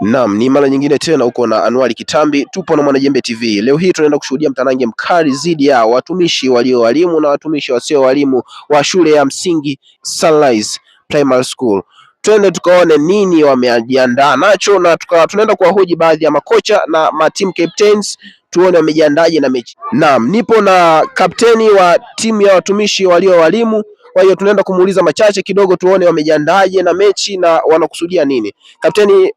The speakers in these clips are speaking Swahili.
Naam, ni mara nyingine tena uko na Anuari Kitambi, tupo na Mwanajembe TV. Leo hii tunaenda kushuhudia mtanange mkali zidi ya watumishi walio walimu na watumishi wasio walimu wa shule ya msingi Sunrise Primary School. Twende tukaone nini wamejiandaa nacho na tunaenda kuwahoji baadhi ya makocha na team captains tuone wamejiandaje na mechi. Naam, nipo na kapteni wa timu ya watumishi walio walimu. Kwa hiyo tunaenda kumuuliza machache kidogo tuone wamejiandaje na mechi na wanakusudia nini. Kapteni,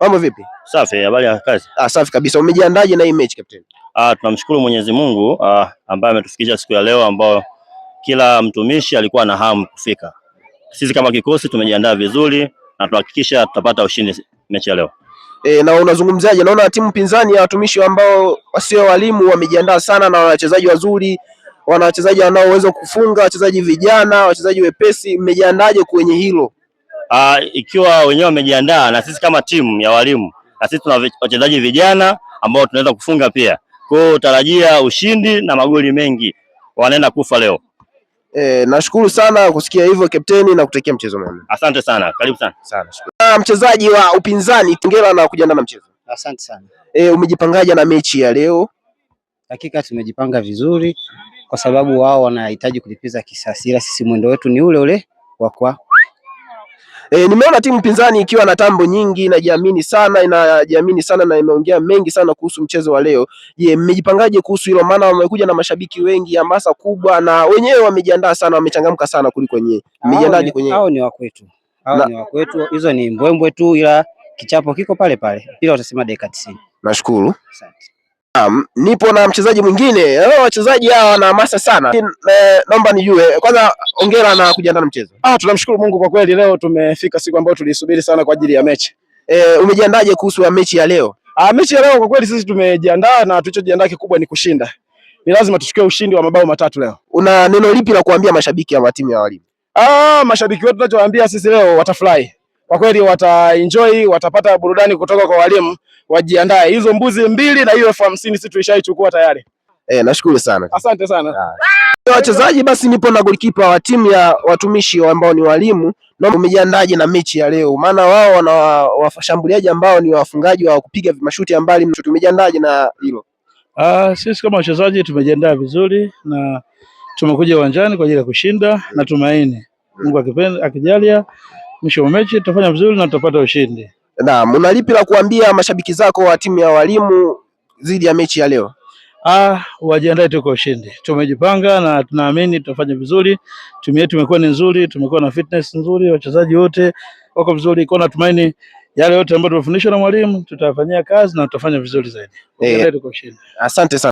mambo vipi? Safi, habari ya kazi? Safi kabisa. Umejiandaje na hii mechi kapteni? Tunamshukuru Mwenyezi Mungu ambaye ametufikisha siku ya leo ambao kila mtumishi alikuwa na hamu kufika. Sisi kama kikosi tumejiandaa vizuri na tuhakikisha tutapata ushindi mechi ya leo. Na unazungumzaje? Naona timu pinzani ya watumishi ambao wasio walimu wamejiandaa sana na wachezaji wazuri, wana wachezaji wanaoweza kufunga, wachezaji vijana, wachezaji wepesi. Mmejiandaje kwenye hilo? Ikiwa wenyewe wamejiandaa na sisi kama timu ya walimu na sisi tuna wachezaji vijana ambao tunaweza kufunga pia. Kwa hiyo tarajia ushindi na magoli mengi wanaenda kufa leo. Nashukuru sana kusikia hivyo kapteni na kutakia mchezo mwema. Asante sana. Karibu sana. Mchezaji wa upinzani, hongera na kujiandaa na mchezo. Asante sana. Umejipangaje na mechi ya leo? Hakika tumejipanga vizuri kwa sababu wao wanahitaji kulipiza kisasi, ila sisi mwendo wetu ni ule ule wa kwa. Nimeona timu pinzani ikiwa na tambo nyingi, inajiamini sana na imeongea mengi sana kuhusu mchezo wa leo. Je, mmejipangaje kuhusu hilo? Maana wamekuja na mashabiki wengi, hamasa kubwa na wenyewe wamejiandaa sana, wamechangamka sana kuliko wenyewe. Mmejiandaje kwenye? Hao ni wa kwetu. Ni wa kwetu. Hizo ni mbwembwe tu, ila kichapo kiko pale pale. Bila utasema dakika 90. Nashukuru. Asante. Nipo na mchezaji mwingine. Wachezaji hawa wana hamasa sana. Naomba nijue kwanza, hongera na kujiandaa na mchezo. Tunamshukuru Mungu kwa kweli, leo tumefika siku ambayo tulisubiri sana kwa ajili ya mechi. Umejiandaje kuhusu mechi ya leo? Mechi ya leo kwa kweli sisi tumejiandaa na tulichojiandaa kikubwa ni kushinda. Ni lazima tuchukue ushindi wa mabao matatu leo. Una neno lipi la kuambia mashabiki wa timu ya walimu? Mashabiki wetu tunachowaambia sisi leo watafurahi. Kwa kweli wataenjoy, watapata burudani kutoka kwa walimu, wajiandae. Hizo mbuzi 2 na hiyo 50 sisi tulishaichukua tayari. Nashukuru sana. Asante sana. Wachezaji, basi nipo na golikipa wa timu ya watumishi ambao ni walimu. Na umejiandaje na mechi ya leo? Maana wao wana washambuliaji ambao ni wafungaji wa kupiga mashuti ya mbali. Tumejiandaje na hilo? Sisi kama wachezaji tumejiandaa vizuri na tumekuja uwanjani kwa ajili ya kushinda na tumaini Mungu akipenda akijalia mwisho wa mechi tutafanya vizuri na tutapata ushindi. Naam, una lipi la kuambia mashabiki zako wa timu ya walimu dhidi ya mechi ya leo? Wajiandae tu kwa ushindi. Tumejipanga na tunaamini tutafanya vizuri. Timu yetu imekuwa ni nzuri, tumekuwa na fitness nzuri, wachezaji wote wako vizuri. Kwa natumaini yale yote ambayo tumefundishwa na mwalimu tutafanyia kazi na tutafanya vizuri zaidi. Wajiandae tu kwa ushindi. Asante sana.